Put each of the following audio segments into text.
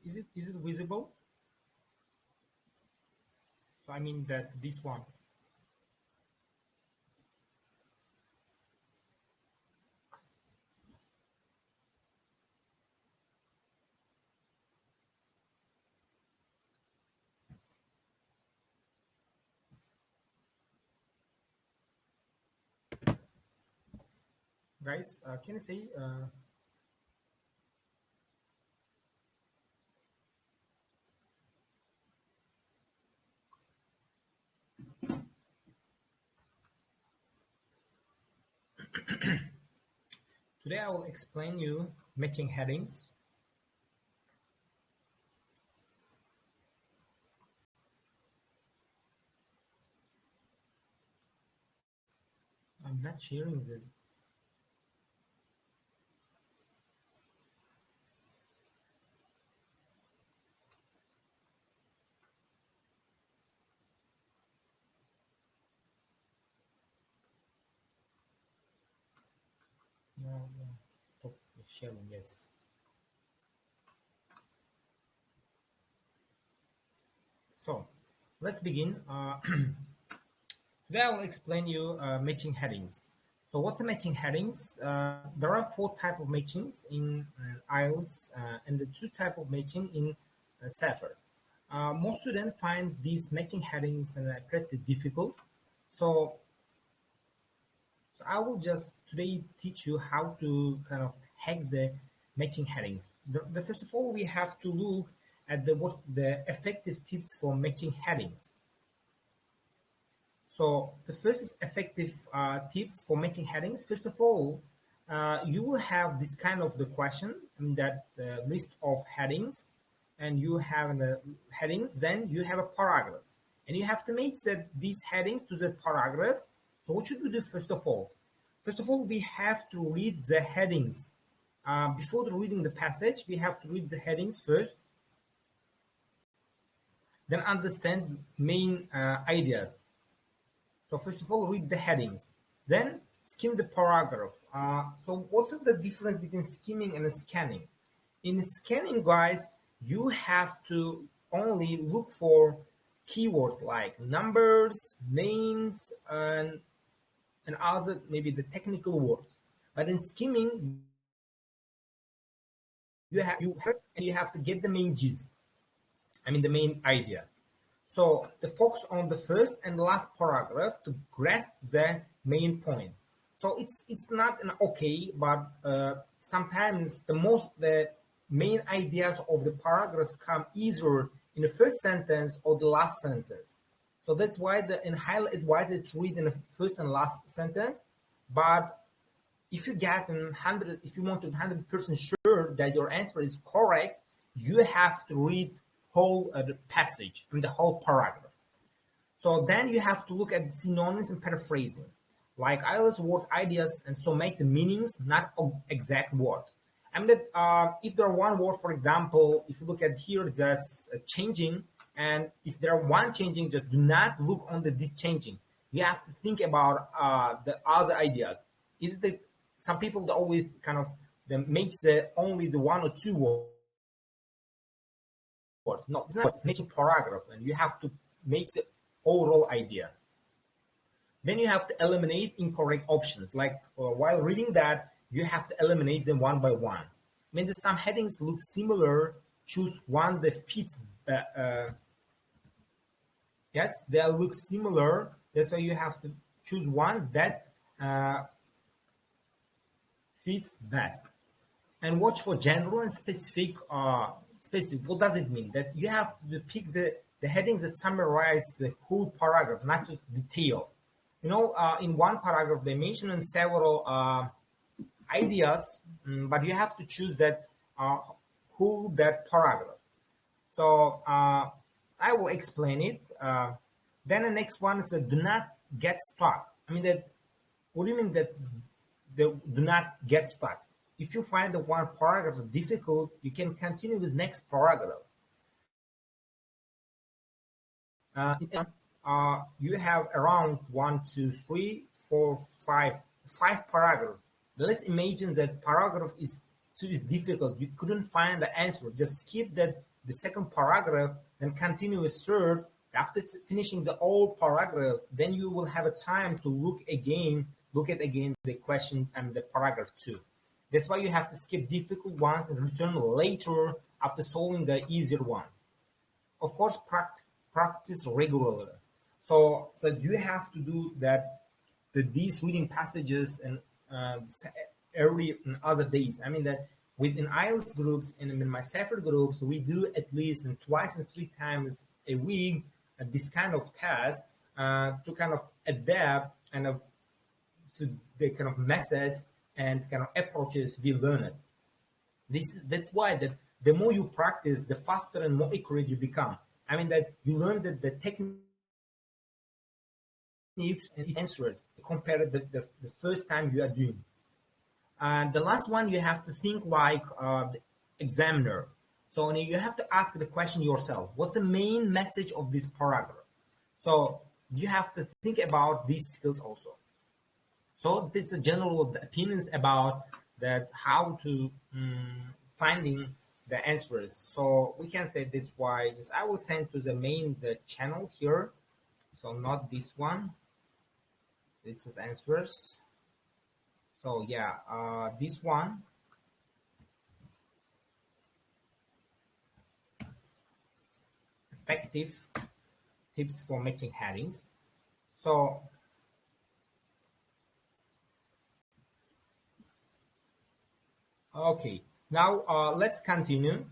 Is it visible? So I mean that this one. Guys, can you say today I will explain you matching headings. I'm not sharing the no. Stop sharing, yes. So let's begin. Today I will explain you matching headings. So what's the matching headings? There are 4 type of matchings in IELTS and the 2 type of matching in SAFER. Most students find these matching headings pretty difficult. So I will just today teach you how to kind of hack the matching headings. The first of all, we have to look at what the effective tips for matching headings. So the first is effective tips for matching headings. First of all, you will have this kind of the question, that list of headings, and you have the headings, then you have a paragraph. And you have to match these headings to the paragraphs. So what should we do first of all? First of all, we have to read the headings. Before reading the passage, we have to read the headings first. Then understand main ideas. So first of all, read the headings. Then skim the paragraph. So what's the difference between skimming and scanning? In scanning, guys, you have to only look for keywords like numbers, names, and other maybe the technical words. But in skimming, you have to get the main gist. The main idea. So the focus on the first and last paragraph to grasp the main point. So it's not an okay, but sometimes the main ideas of the paragraphs come either in the first sentence or the last sentence. So that's why in highly advised to read in the first and last sentence. But if you get if you want to 100% sure that your answer is correct, you have to read whole the passage the whole paragraph. So then you have to look at synonyms and paraphrasing, like IELTS word ideas, and so make the meanings, not exact word. That if there are one word, for example, if you look at here, just changing, and if there are one changing, just do not look on this changing. You have to think about the other ideas. Is that some people that always kind of make only the 1 or 2 words. No, it's not. It's making paragraph, and you have to make the overall idea. Then you have to eliminate incorrect options. Like while reading that, you have to eliminate them one by one. That some headings look similar. Choose one that fits. Yes, they look similar. That's why you have to choose one that fits best. And watch for general and specific. What does it mean? That you have to pick the headings that summarize the whole paragraph, not just detail. In one paragraph they mention several ideas, but you have to choose that whole that paragraph. So I will explain it. Then the next one is do not get stuck. What do you mean that do not get stuck? If you find the one paragraph difficult, you can continue with next paragraph. You have around 1, 2, 3, 4, 5 paragraphs. Let's imagine that paragraph is difficult. You couldn't find the answer. Just skip that the second paragraph, then continue with third. After finishing the old paragraph, then you will have a time to look at again the question and the paragraph 2. That's why you have to skip difficult ones and return later after solving the easier ones. Of course, practice regularly. So you have to do that. These reading passages and every other days. I mean that within IELTS groups and in my separate groups, we do at least twice and 3 times a week this kind of test to kind of adapt and to the kind of methods and kind of approaches we learn it. That's why that the more you practice, the faster and more accurate you become. I mean that you learn that the techniques and answers compared to the first time you are doing. And the last one, you have to think like the examiner. So you have to ask the question yourself. What's the main message of this paragraph? So you have to think about these skills also. So this is a general opinions about that how to finding the answers. So we can say this way. Just I will send to the channel here. So not this one. This is answers. So yeah, this one. Effective tips for matching headings. So okay, now let's continue.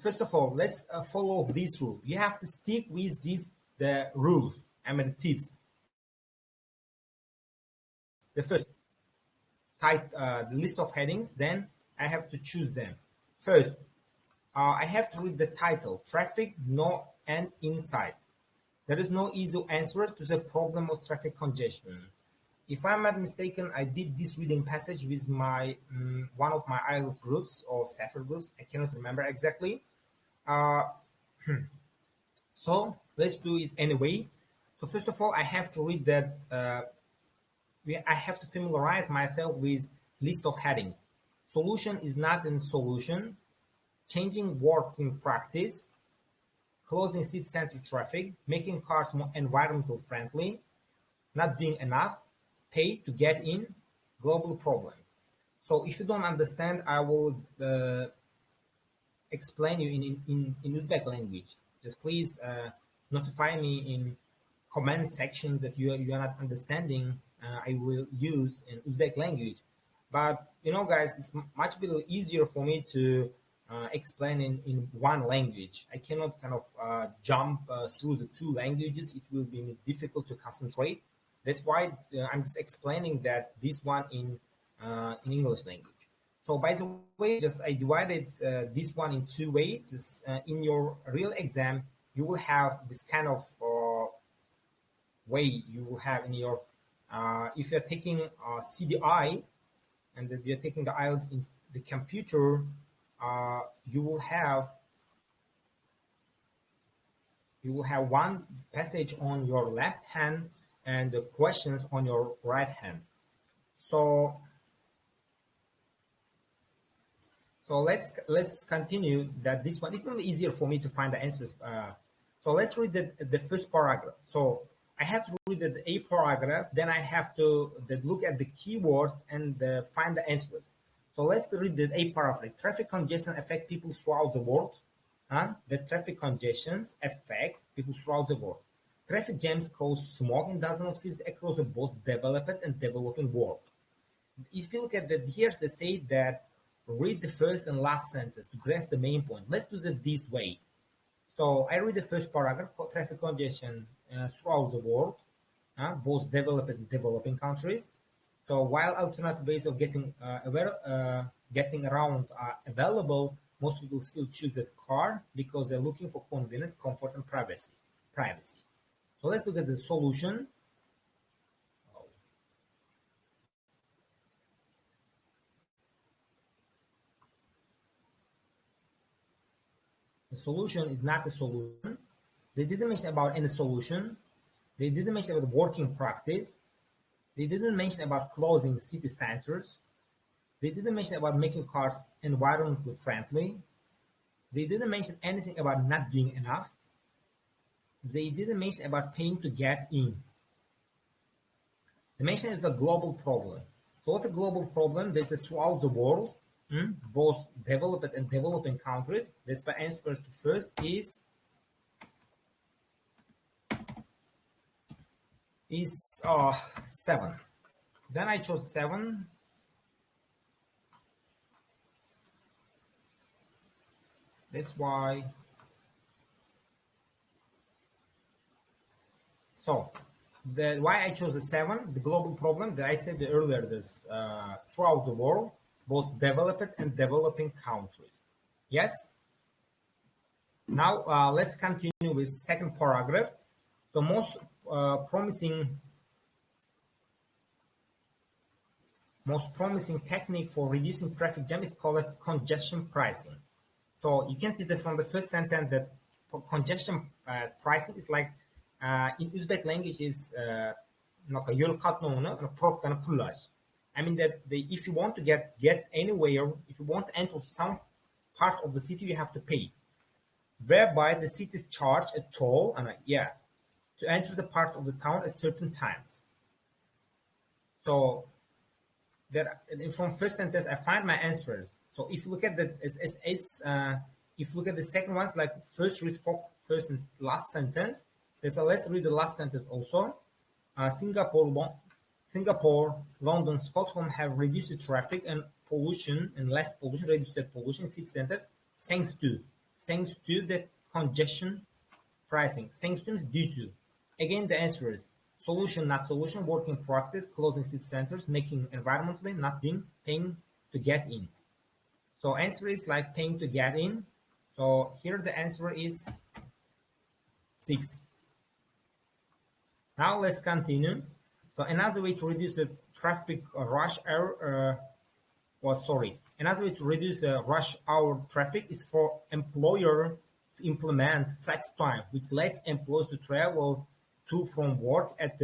First of all, let's follow this rule. You have to stick with the rules. I mean the tips. The first, type the list of headings. Then I have to choose them. First, I have to read the title: traffic, no, and inside. There is no easy answer to the problem of traffic congestion. If I'm not mistaken, I did this reading passage with my one of my IELTS groups or separate groups. I cannot remember exactly. So let's do it anyway. So first of all, I have to read that. I have to familiarize myself with list of headings. Solution is not in solution. Changing working practice. Closing city-centered traffic. Making cars more environmental friendly. Not being enough. Pay to get in. Global problem. So if you don't understand, I will explain you in Uzbek language. Just please notify me in comment section that you are not understanding. I will use in Uzbek language. But you know, guys, it's much easier for me to explain in one language. I cannot kind of jump through the 2 languages. It will be difficult to concentrate. That's why I'm just explaining that this one in English language. So by the way, just I divided this one in 2 ways. Just in your real exam, you will have this kind of way you will have in your if you're taking CDI and that you're taking the IELTS in the computer, you will have one passage on your left hand and the questions on your right hand. So let's continue that this one. It will be easier for me to find the answers. So let's read the first paragraph. So I have to read the A paragraph, then I have to look at the keywords and find the answers. So let's read the A paragraph. Traffic congestion affect people throughout the world. The traffic congestions affect people throughout the world. Traffic jams cause smoke in dozens of cities across both developed and developing world. If you look at here, they say that read the first and last sentence to grasp the main point. Let's do it this way. So I read the first paragraph for traffic congestion throughout the world, both developed and developing countries. So while alternative ways of getting around are available, most people still choose a car because they're looking for convenience, comfort, and privacy. So let's look at the solution. The solution is not a solution. They didn't mention about any solution. They didn't mention about working practice. They didn't mention about closing city centers. They didn't mention about making cars environmentally friendly. They didn't mention anything about not doing enough. They didn't mention about paying to get in. They mentioned it's a global problem. So what's a global problem? This is throughout the world, both developed and developing countries. That's the answer to first is 7. Then I chose 7. That's why. So why I chose the 7, the global problem that I said earlier, this throughout the world, both developed and developing countries. Yes. Now let's continue with second paragraph. So most promising technique for reducing traffic jam is called congestion pricing. So you can see that from the first sentence that congestion pricing is like in Uzbek language is yol katnomunu propkani pullash. I mean that if you want to get anywhere, if you want to enter some part of the city, you have to pay, whereby the cities charge a toll to enter the part of the town at certain times. So from first sentence I find my answers. So if you look at the if you look at the second ones, like first read first and last sentence. So let's read the last sentence also. Singapore, London, Scotland have reduced traffic and pollution and less pollution, reduced pollution in city centers thanks to the congestion pricing. Thanks to is due to. Again, the answer is solution, not solution, working practice, closing city centers, making environmentally, not being paying to get in. So answer is like paying to get in. So here the answer is 6. Now let's continue. So another way to reduce the traffic rush hour, another way to reduce the rush hour traffic is for employer to implement flex time, which lets employees to travel to from work at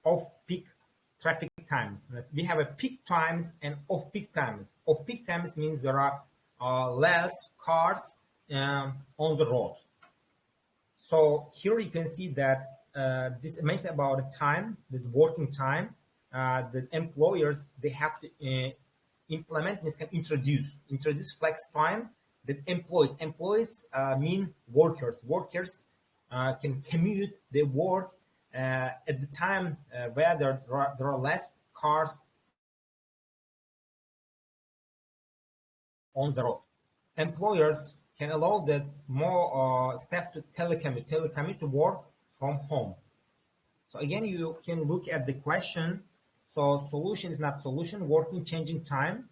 off-peak traffic times. We have a peak times and off-peak times. Off-peak times means there are less cars on the road. So here you can see that this mentioned about the time, the working time, the employers, they have to implement, introduce flex time that employees mean workers. Workers can commute their work at the time where there are less cars on the road. Employers can allow that more staff to telecommute to work from home. So again, you can look at the question. So solution is not solution, working, changing time,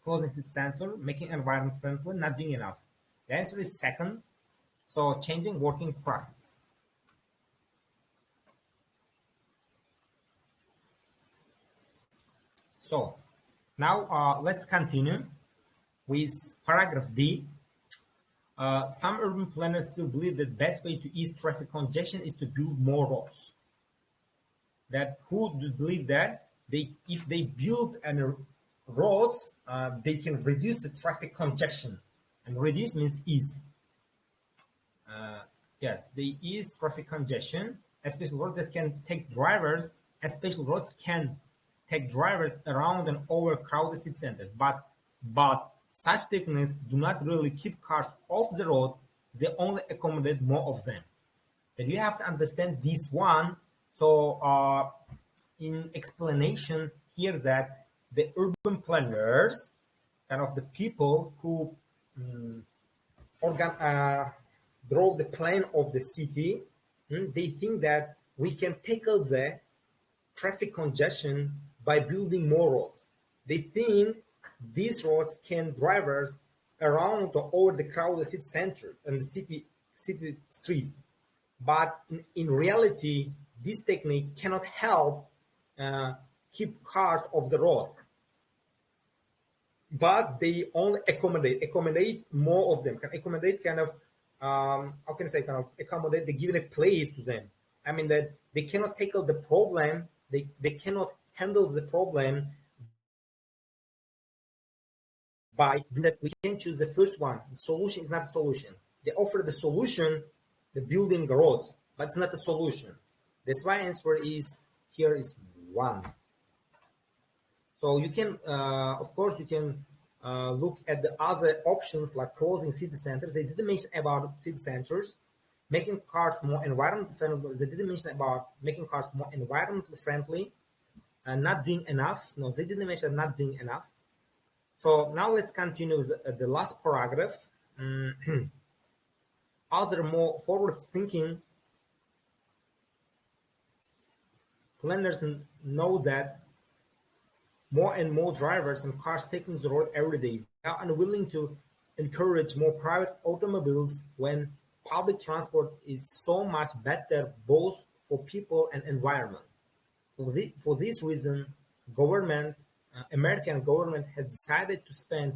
closing city center, making environment friendly, not doing enough. The answer is second. So changing working practice. So now let's continue with paragraph D. Some urban planners still believe that the best way to ease traffic congestion is to build more roads. That who do believe that if they build roads, they can reduce the traffic congestion. And reduce means ease. Yes, they ease traffic congestion, especially roads that can take drivers, especially roads can take drivers around and overcrowded city centers. But such techniques do not really keep cars off the road, they only accommodate more of them. And you have to understand this one. So in explanation here that the urban planners, kind of the people who draw the plan of the city, they think that we can tackle the traffic congestion by building more roads. They think these roads can drivers around or over the crowded city center and the city streets. But in reality, this technique cannot help keep cars off the road. But they only accommodate more of them, can accommodate kind of, how can I say, kind of accommodate, they give a place to them. I mean that they cannot tackle the problem, they cannot handle the problem by that we can choose the first one. The solution is not a solution. They offer the solution, the building the roads, but it's not a solution. That's why answer is here is 1. So you can, of course, you can look at the other options like closing city centers. They didn't mention about city centers, making cars more environmentally friendly. They didn't mention about making cars more environmentally friendly and not doing enough. No, they didn't mention not doing enough. So now let's continue with the last paragraph. Other more forward-thinking planners know that more and more drivers and cars taking the road every day. They are unwilling to encourage more private automobiles when public transport is so much better both for people and environment. For this reason, American government has decided to spend.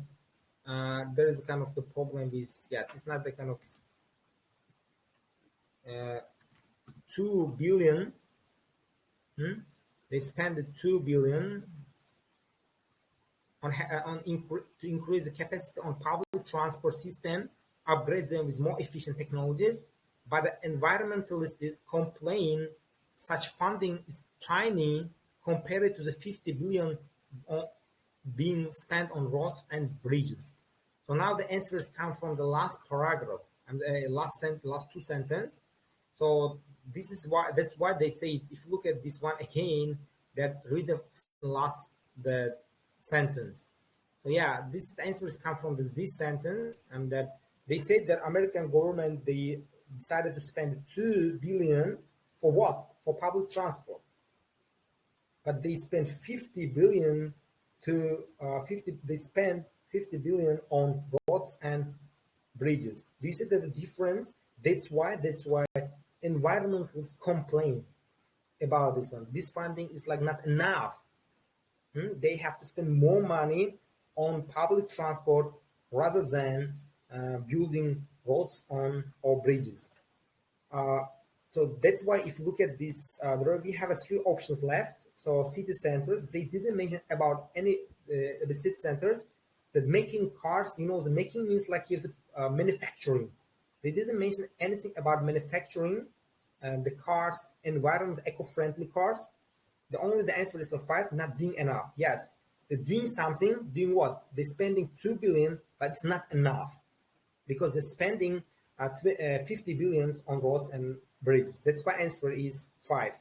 There is kind of the problem with it's not the kind of 2 billion. They spend the 2 billion to increase the capacity on public transport system, upgrade them with more efficient technologies. But the environmentalists complain such funding is tiny compared to the 50 billion being spent on roads and bridges. So now the answers come from the last paragraph and the last two sentences. So that's why they say if you look at this one again, that read the sentence. So yeah, this answers come from this sentence, and that they said that American government they decided to spend 2 billion for what? For public transport, but they spent 50 billion They spend 50 billion on roads and bridges. Do you see that the difference? That's why environmentalists complain about this one. This funding is like not enough. They have to spend more money on public transport rather than building roads or bridges. So that's why if you look at this, we have 3 options left. So city centers, they didn't mention about any the city centers. That making cars, the making means like here's the manufacturing. They didn't mention anything about manufacturing the cars, environment, eco-friendly cars. The answer is like 5, not doing enough. Yes, they're doing something. Doing what? They're spending 2 billion, but it's not enough because they're spending 50 billions on roads and bridges. That's why answer is 5.